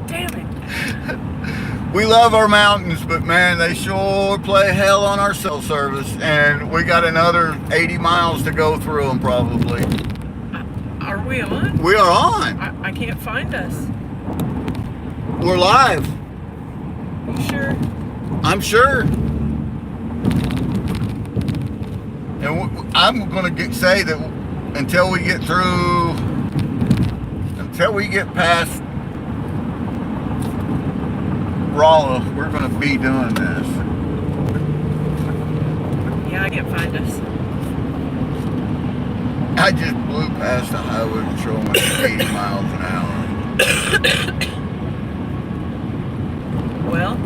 Damn it. We love our mountains, but man, they sure play hell on our cell service, and we got another 80 miles to go through them probably. Are we on? We are on. I can't find us. We're live. You sure? I'm sure. And I'm going to say that until we get past Rolla, we're going to be doing this. Yeah, I can't find us. I just blew past the highway patrolman at 80 miles an hour. Well,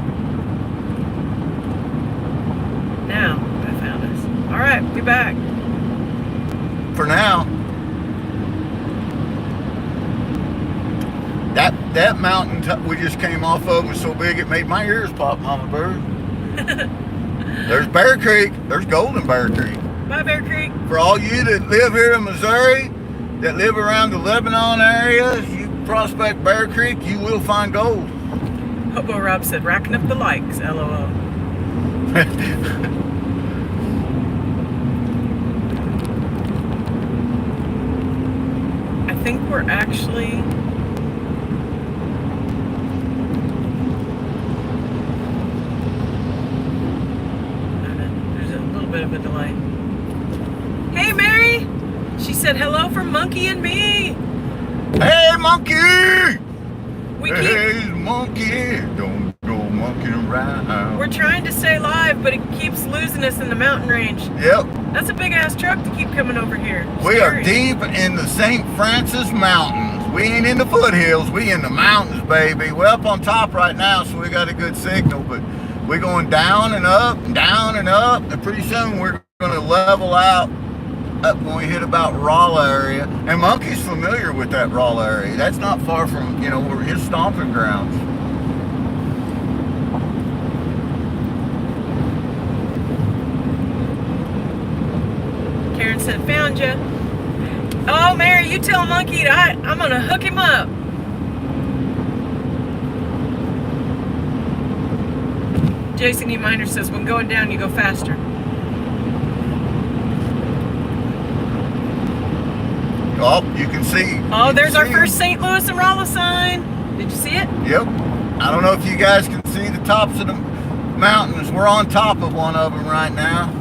now I found us. All right, be back. For now. That mountain we just came off of was so big it made my ears pop, Mama Bird. There's Bear Creek. There's Golden Bear Creek. Bye, Bear Creek. For all you that live here in Missouri, that live around the Lebanon area, you prospect Bear Creek, you will find gold. Hobo Rob said, racking up the likes, LOL. I think we're actually... There's a little bit of a delay. Hey, Mary! She said hello from Monkey and me. Hey, Monkey! Hey, Monkey! Don't go monkeying around. We're trying to stay live, but it keeps losing us in the mountain range. Yep. That's a big-ass truck to keep coming over here. We are deep in the St. Francis Mountains. We ain't in the foothills. We in the mountains, baby. We're up on top right now, so we got a good signal, but we're going down and up and down and up, and pretty soon we're going to level out up when we hit about Rolla area. And Monkey's familiar with that Rolla area. That's not far from, where his stomping grounds. Karen said, found you. Oh, Mary, you tell Monkey I'm going to hook him up. Jason E. Miner says, when going down, you go faster. Oh, you can see. Oh, there's our first St. Louis and Rolla sign. Did you see it? Yep. I don't know if you guys can see the tops of the mountains. We're on top of one of them right now.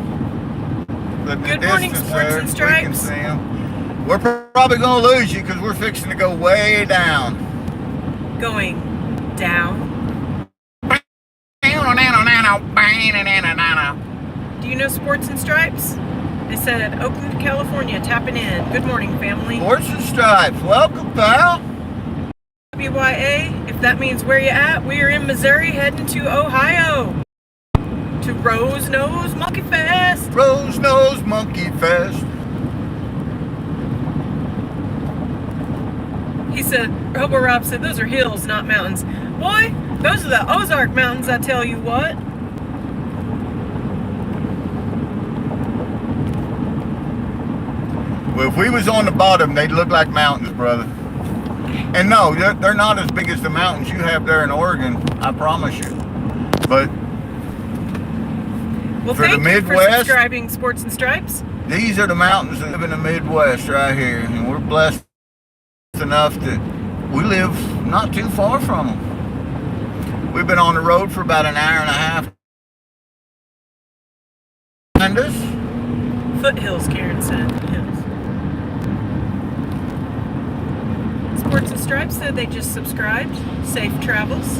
Good morning, Sports and Stripes. We can see them. We're probably going to lose you because we're fixing to go way down. Going down? Do you know Sports and Stripes? They said, Oakland, California, tapping in. Good morning, family. Sports and Stripes. Welcome, pal. WYA, if that means where you at, we are in Missouri heading to Ohio. To Rose Nose Monkey Fest. Rose Nose Monkey Fest. He said, Hobo Rob said, those are hills, not mountains. Boy, those are the Ozark Mountains, I tell you what. Well, if we was on the bottom, they'd look like mountains, brother. And no, they're not as big as the mountains you have there in Oregon, I promise you. But well, for the Midwest, for subscribing Sports and Stripes. These are the mountains that live in the Midwest right here. And we're blessed enough that we live not too far from them. We've been on the road for about an hour and a half. Behind us. Foothills, Karen said. Hills. Sports and Stripes said they just subscribed. Safe travels.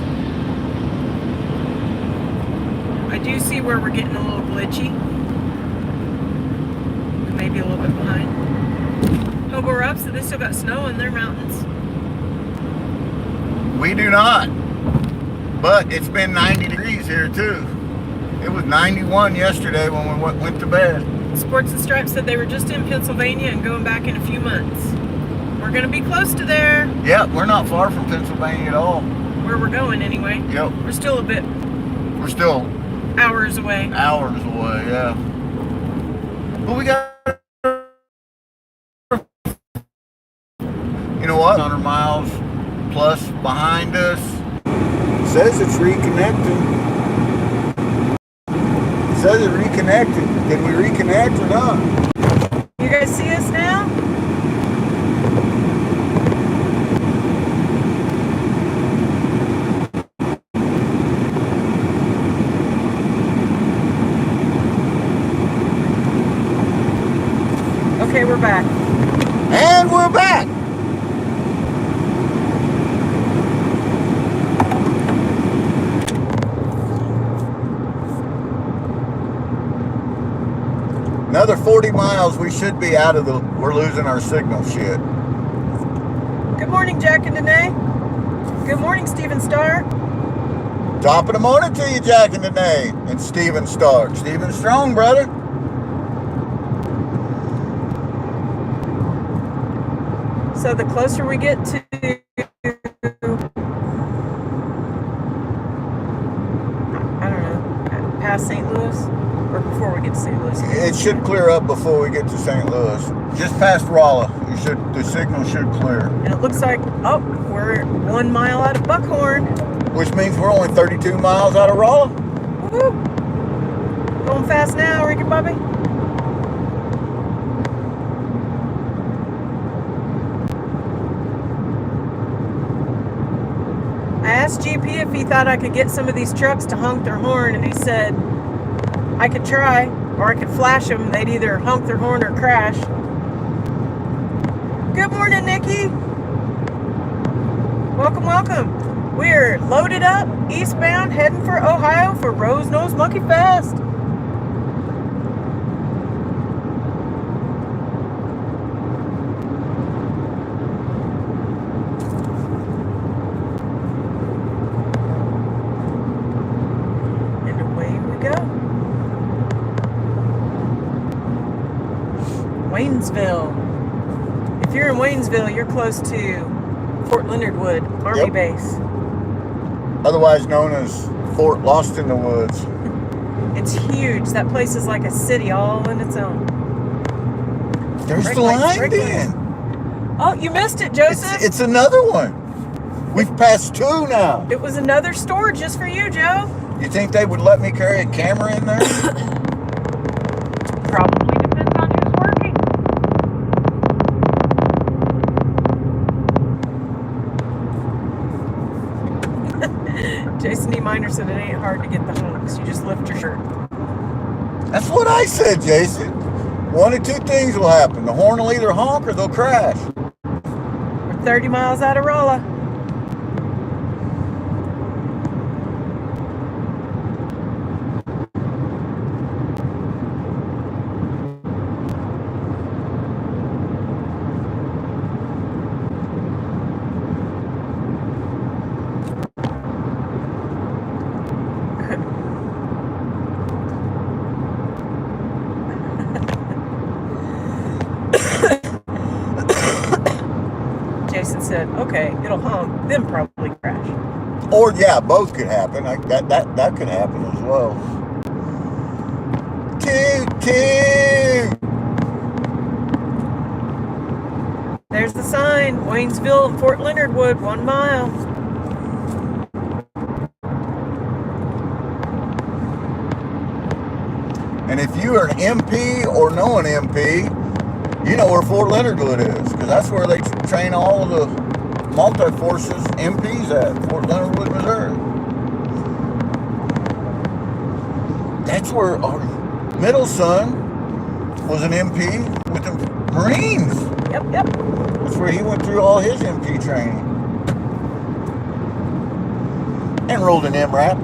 I do see where we're getting a little glitchy. Maybe a little bit behind. Hobo Rob said they still got snow in their mountains. We do not. But it's been 90 degrees here too. It was 91 yesterday when we went to bed. Sports and Stripes said they were just in Pennsylvania and going back in a few months. We're going to be close to there. Yeah, we're not far from Pennsylvania at all. Where we're going anyway. Yep. We're still hours away. Hours away, yeah. But we got, you know what, 100 miles plus behind us. It says it's reconnecting. It says it reconnected. Did we reconnect or not? You guys see us now? Okay, we're back. And we're back. Another 40 miles, we should be out of the, we're losing our signal shit. Good morning, Jack and Danae. Good morning, Stephen Starr. Top of the morning to you, Jack and Danae, and Stephen Stark. Stephen Strong, brother. So the closer we get to past St. Louis, or before we get to St. Louis? It should clear up before we get to St. Louis. Just past Rolla, the signal should clear. And it looks like, oh, we're 1 mile out of Buckhorn. Which means we're only 32 miles out of Rolla. Woo-hoo. Going fast now, Ricky Bobby. I asked GP if he thought I could get some of these trucks to honk their horn, and he said I could try, or I could flash them. They'd either honk their horn or crash. Good morning, Nikki. Welcome, welcome. We're loaded up, eastbound, heading for Ohio for Rose Nose Monkey Fest. Waynesville. If you're in Waynesville, you're close to Fort Leonard Wood Army Base. Otherwise known as Fort Lost in the Woods. It's huge. That place is like a city all in its own. There's the line then. Oh, you missed it, Joseph. It's another one. We've passed 2 now. It was another store just for you, Joe. You think they would let me carry a camera in there? Probably depends on who's working. Jason E. Miner said it ain't hard to get the honks. You just lift your shirt. That's what I said, Jason. One of 2 things will happen. The horn will either honk or they'll crash. We're 30 miles out of Rolla. Jason said, okay, it'll honk, then probably crash. Or, yeah, both could happen. That could happen as well. Toot, toot. There's the sign, Waynesville and Fort Leonard Wood, 1 mile. And if you are an MP or know an MP, you know where Fort Leonard Wood is, because that's where they train all of the multi-forces MPs at, Fort Leonard Wood, Missouri. That's where our middle son was an MP with the Marines. Yep. That's where he went through all his MP training. And rolled an MRAP.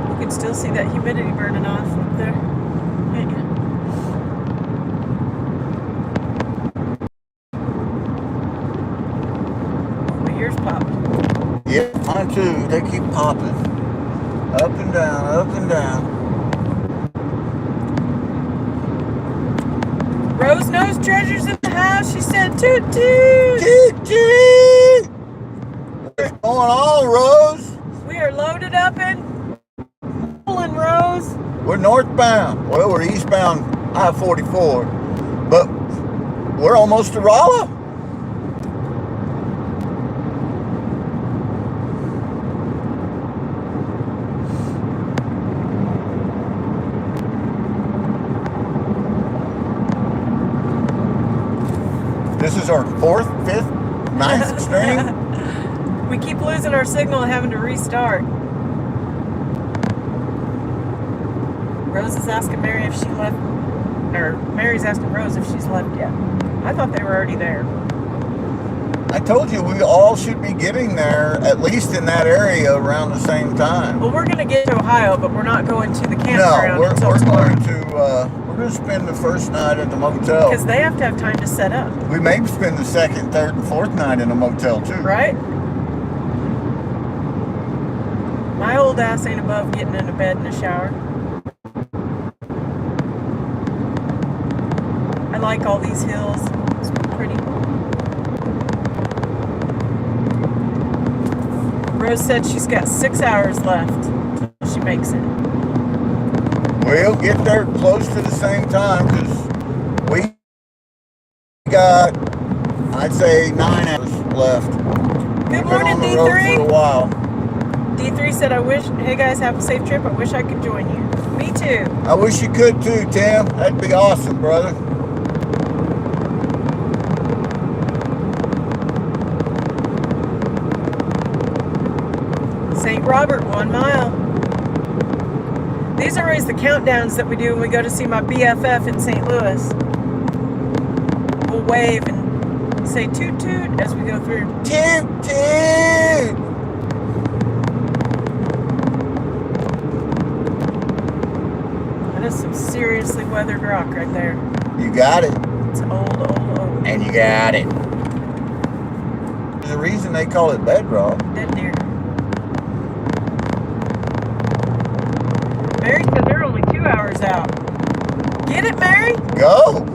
You can still see that humidity burning off up there. Can't you? My ears popping. Yep, mine too. They keep popping. Up and down, up and down. Rose Nose Treasures in the house. She said, toot toot. Toot toot. What's going on, Rose? We are loaded up and pulling, Rose. We're northbound. Well, we're eastbound I-44. But We're almost to Rolla. This is our 4th, 5th, 9th string. We keep losing our signal and having to restart. Rose is asking Mary if she left, or Mary's asking Rose if she's left yet. I thought they were already there. I told you we all should be getting there, at least in that area, around the same time. Well, we're going to get to Ohio, but we're not going to the No, campground we're until tomorrow. going to spend the first night at the motel. Because they have to have time to set up. We may spend the 2nd, 3rd, and 4th night in a motel too. Right? My old ass ain't above getting into bed in the shower. I like all these hills. It's pretty. Rose said she's got 6 hours left till she makes it. We'll get there close to the same time because we got, I'd say, 9 hours left. Good We've been morning, on the road D3. for a while. D3 said, hey guys, have a safe trip. I wish I could join you. Me too. I wish you could too, Tim. That'd be awesome, brother. St. Robert, 1 mile. These are always the countdowns that we do when we go to see my BFF in St. Louis. We'll wave and say toot toot as we go through. Toot toot! That is some seriously weathered rock right there. You got it. It's old. And you got it. There's a reason they call it bedrock. Dead deer. Mary said they're only 2 hours out. Get it, Mary? Go!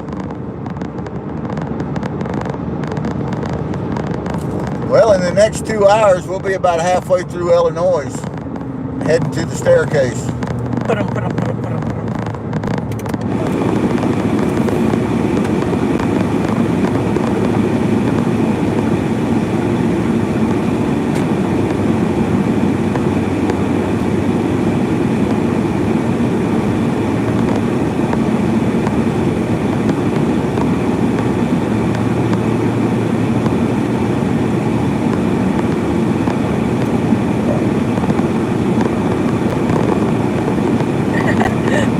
Well, in the next 2 hours, we'll be about halfway through Illinois, heading to the staircase. Put 'em.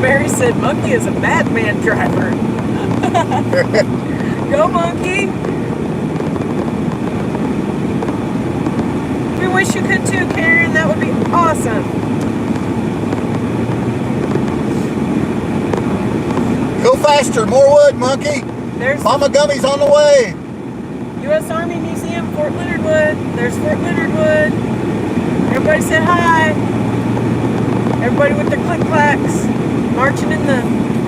Mary said Monkey is a madman driver. Go, Monkey. We wish you could too, Karen. That would be awesome. Go faster, more wood, monkey. There's Mama Gummy's on the way. U.S. Army Museum, Fort Leonard Wood. There's Fort Leonard Wood. Everybody said hi. Everybody with their click-clacks. Marching in the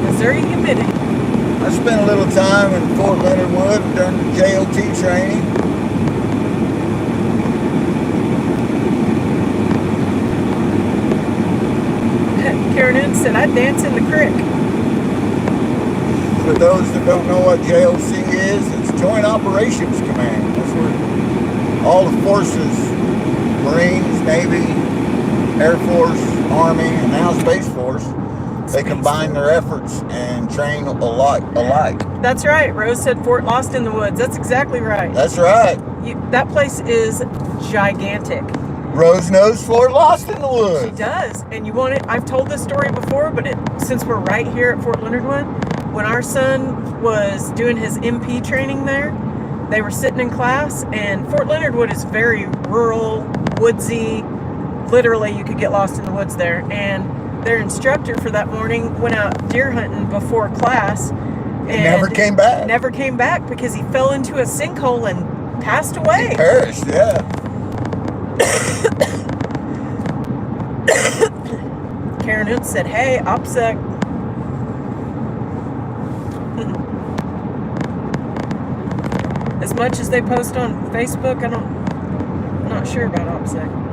Missouri humidity. I spent a little time in Fort Leonard Wood during the JOT training. Karen said, I'd dance in the creek. For those that don't know what JOC is, it's Joint Operations Command. That's where all the forces, Marines, Navy, Air Force, Army, and now Space Force, they combine their efforts and train alike. That's right. Rose said Fort Lost in the Woods. That's exactly right. That's right. That place is gigantic. Rose knows Fort Lost in the Woods. She does. And you want it? I've told this story before, but since we're right here at Fort Leonard Wood, when our son was doing his MP training there, they were sitting in class, and Fort Leonard Wood is very rural, woodsy. Literally, you could get lost in the woods there. And their instructor for that morning went out deer hunting before class. And never came back. Never came back because he fell into a sinkhole and passed away. He perished, yeah. Karen Hood said, hey, OPSEC. As much as they post on Facebook, I'm not sure about OPSEC.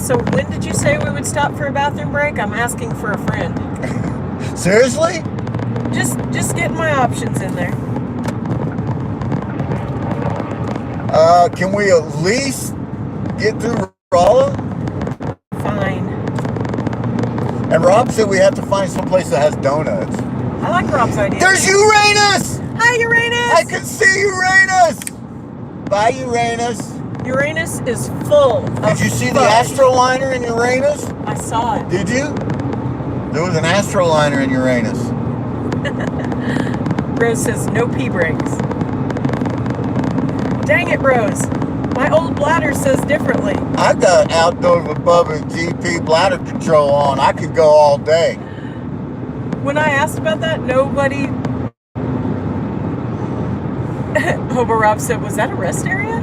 So when did you say we would stop for a bathroom break? I'm asking for a friend. Seriously? Just getting my options in there. Can we at least get through Rolla? Fine. And Rob said we have to find some place that has donuts. I like Rob's idea. There's Uranus! Hi, Uranus! I can see Uranus! Bye, Uranus. Uranus is full of Did you see the fudge. astroliner in Uranus? I saw it. Did you? There was an astroliner in Uranus. Rose says no pee breaks. Dang it, Rose. My old bladder says differently. I got Outdoors with Bubba and GP bladder control on. I could go all day. When I asked about that, nobody... Hobo Rob said, was that a rest area?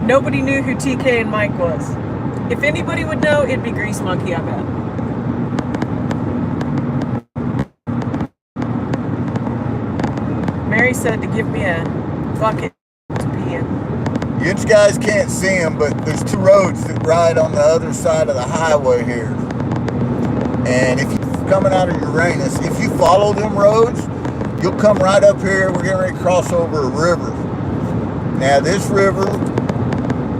Nobody knew who TK and Mike was. If anybody would know, it'd be Grease Monkey, I bet. Mary said to give me a bucket to pee in. You guys can't see them, but there's two roads that ride on the other side of the highway here. And if you're coming out of Uranus, if you follow them roads, you'll come right up here. We're getting ready to cross over a river. Now this river,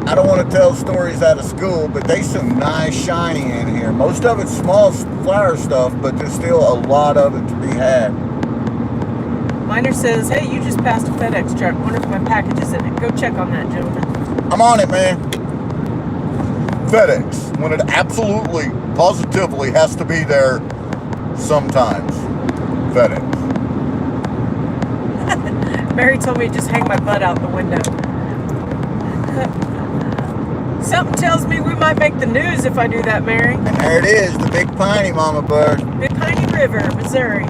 I don't want to tell stories out of school, but there's some nice shiny in here. Most of it's small flower stuff, but there's still a lot of it to be had. Miner says, hey, you just passed a FedEx truck. Wonder if my package is in it. Go check on that, gentlemen. I'm on it, man. FedEx, when it absolutely, positively has to be there sometimes. FedEx. Mary told me to just hang my butt out the window. Something tells me we might make the news if I do that, Mary. And there it is, the Big Piney Mama Bird. Big Piney River, Missouri.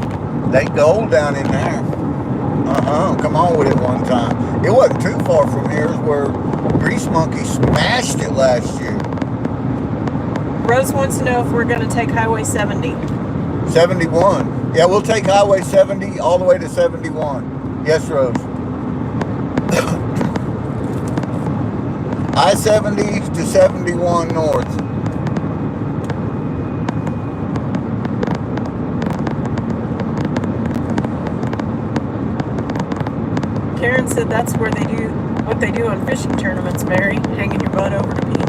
They gold down in there. Come on with it one time. It wasn't too far from here where Grease Monkey smashed it last year. Rose wants to know if we're going to take Highway 70. 71. Yeah, we'll take Highway 70 all the way to 71. Yes, Rose. I-70 to 71 north. Karen said that's where they do what they do on fishing tournaments, Mary, hanging your butt over to pee.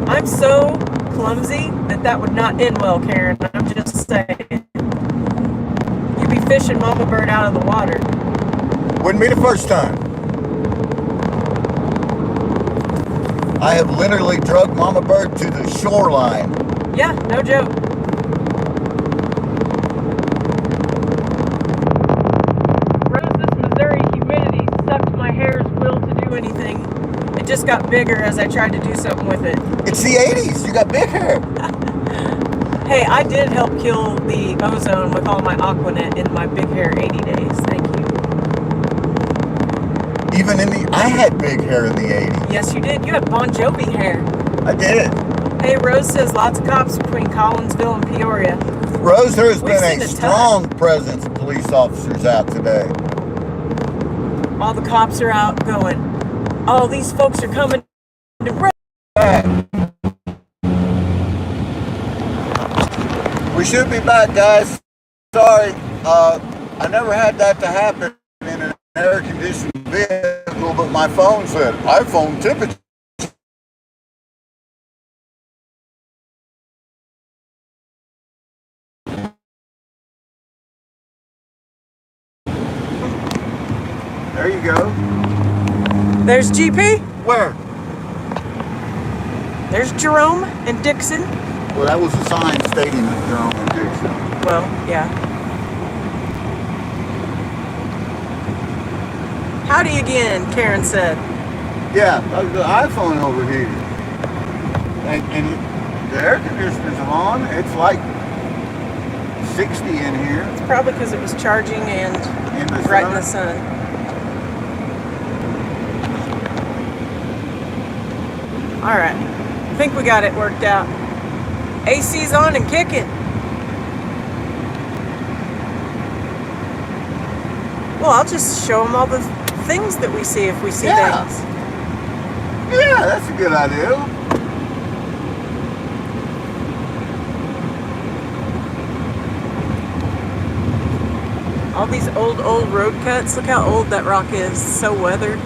I'm so clumsy that would not end well, Karen. I'm just saying. You'd be fishing Mama Bird out of the water. Wouldn't be the first time. I have literally drugged Mama Bird to the shoreline. Yeah, no joke. Anything. It just got bigger as I tried to do something with it. It's the 80s. You got big hair. Hey, I did help kill the ozone with all my Aquanet in my big hair 80 days. Thank you. Even I had big hair in the 80s. Yes, you did. You had Bon Jovi hair. I did. Hey, Rose says lots of cops between Collinsville and Peoria. Rose, there has We've been a strong presence of police officers out today. All the cops are out going, all these folks are coming to Rose. We should be back, guys. Sorry, I never had that to happen in an air-conditioned vehicle, but my phone said, iPhone temperature. There you go. There's GP. Where? There's Jerome and Dixon. Well, that was a sign stating that Jerome and Dixon. Well, yeah. Howdy again, Karen said. Yeah, the iPhone overheated. And the air conditioner's on. It's like 60 in here. It's probably because it was charging and right in the sun. All right, I think we got it worked out. AC's on and kicking. Well, I'll just show them all the things that we see if we see things. Yeah, that's a good idea. All these old road cuts. Look how old that rock is. So weathered.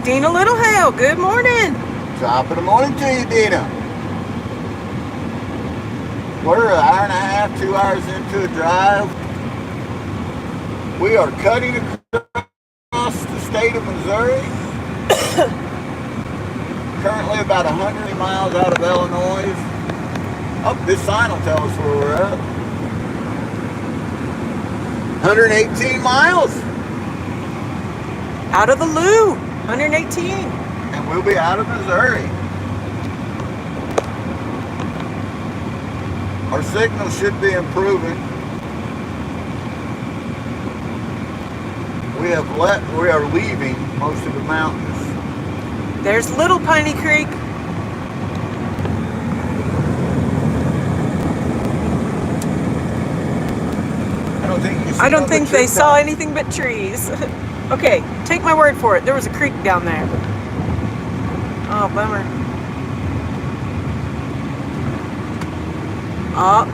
Dina Littlehale, good morning. Top of the morning to you, Dina. We're an hour and a half, 2 hours into a drive. We are cutting across the state of Missouri. Currently about 100 miles out of Illinois. Oh, this sign will tell us where we're at. 118 miles. Out of the Lou, 118. And we'll be out of Missouri. Our signal should be improving. We are leaving most of the mountains. There's Little Piney Creek. I don't think they saw anything but trees. Okay, take my word for it. There was a creek down there. Oh, bummer. Oh,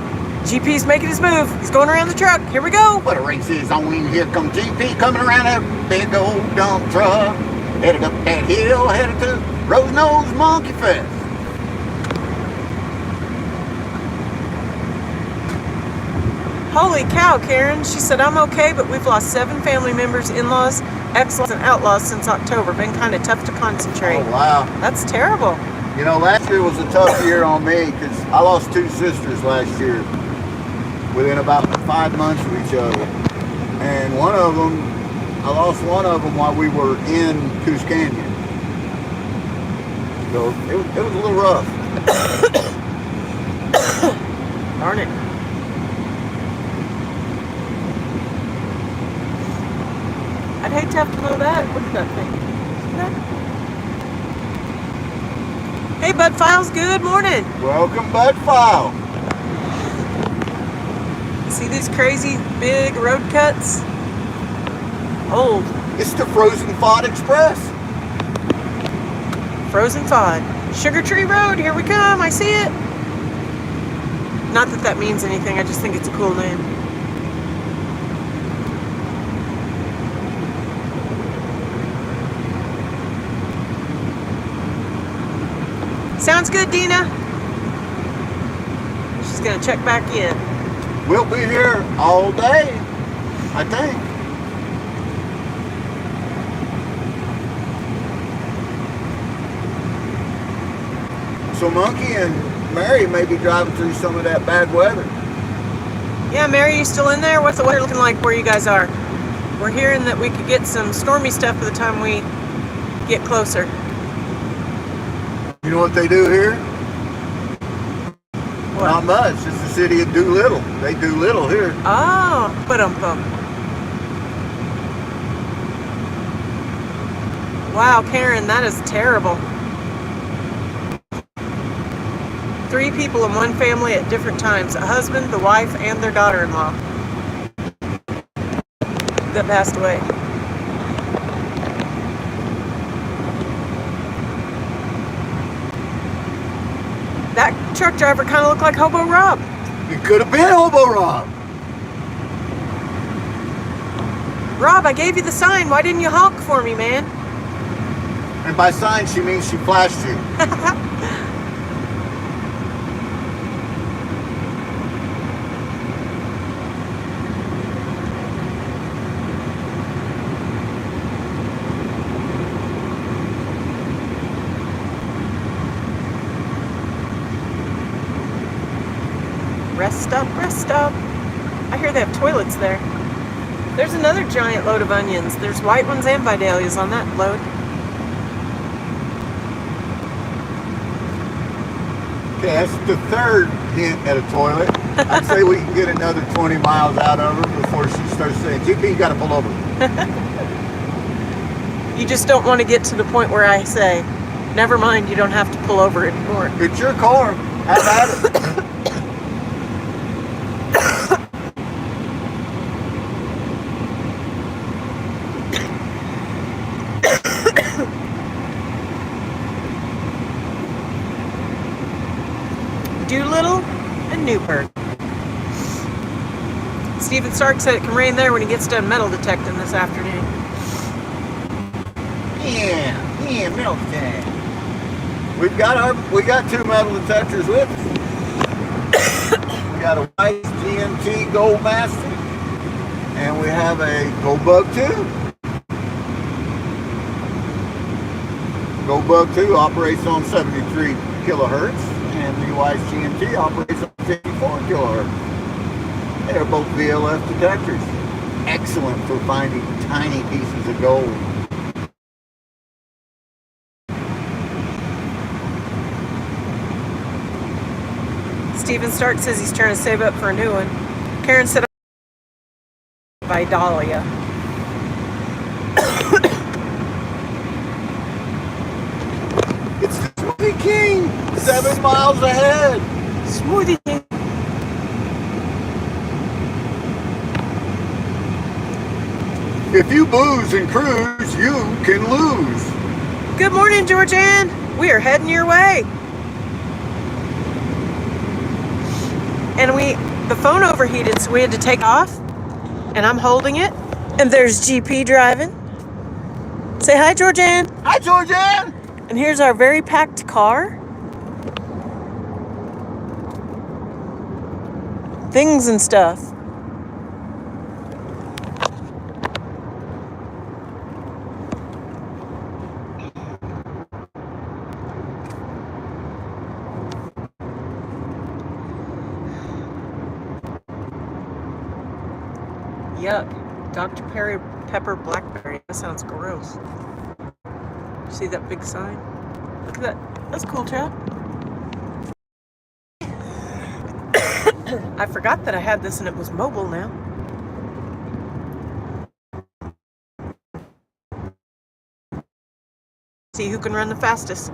GP's making his move. He's going around the truck. Here we go. What a race is on. Here comes GP coming around that big old dump truck. Headed up that hill, headed to Rose Nose Monkey Fest. Holy cow, Karen. She said, I'm okay, but we've lost 7 family members, in-laws, ex-laws, and outlaws since October. Been kind of tough to concentrate. Oh, wow. That's terrible. You know, last year was a tough year on me because I lost 2 sisters last year within about 5 months of each other. And I lost one of them while we were in Coos Canyon. So it was a little rough. Darn it. I'd hate to have to know that. Look at that thing. Hey, Bud Files, good morning. Welcome, Bud File. See these crazy big road cuts? Old. It's the Frozen Fod Express. Frozen Fod. Sugar Tree Road, here we come. I see it. Not that that means anything. I just think it's a cool name. Sounds good, Dina. She's gonna check back in. We'll be here all day, I think. So Monkey and Mary may be driving through some of that bad weather. Yeah, Mary, you still in there? What's the weather looking like where you guys are? We're hearing that we could get some stormy stuff by the time we get closer. You know what they do here? What? Not much. It's the city of Doolittle. They do little here. Oh, wow, Karen, that is terrible. 3 people in one family at different times. A husband, the wife, and their daughter-in-law that passed away. That truck driver kind of looked like Hobo Rob. It could have been Hobo Rob. Rob, I gave you the sign. Why didn't you honk for me, man? And by sign, she means she flashed you. Rest stop. I hear they have toilets there. There's another giant load of onions. There's white ones and vidalias on that load. Okay, that's the 3rd hint at a toilet. I'd say we can get another 20 miles out of her before she starts saying, GP, you got to pull over. You just don't want to get to the point where I say, never mind, you don't have to pull over anymore. It's your car. Have at it. Doolittle and Newburgh. Stephen Stark said it can rain there when he gets done metal detecting this afternoon. Yeah, metal detector. We got 2 metal detectors with us. We got a Weiss GMT Goldmaster, and we have a Goldbug 2. Goldbug 2 operates on 73 kilohertz, and the Weiss GMT operates on 54 kilohertz. They're both VLF detectors. Excellent for finding tiny pieces of gold. Stephen Stark says he's trying to save up for a new one. Karen said by Dahlia. It's the Smoothie King, 7 miles ahead. Smoothie King. If you booze and cruise, you can lose. Good morning, Georgianne. We are heading your way. And the phone overheated, so we had to take off. And I'm holding it. And there's GP driving. Say hi, Georgianne. Hi, Georgianne. And here's our very packed car. Things and stuff. Yuck. Dr. Pepper Blackberry. That sounds gross. See that big sign? Look at that. That's cool, Chad. I forgot that I had this and it was mobile now. See who can run the fastest.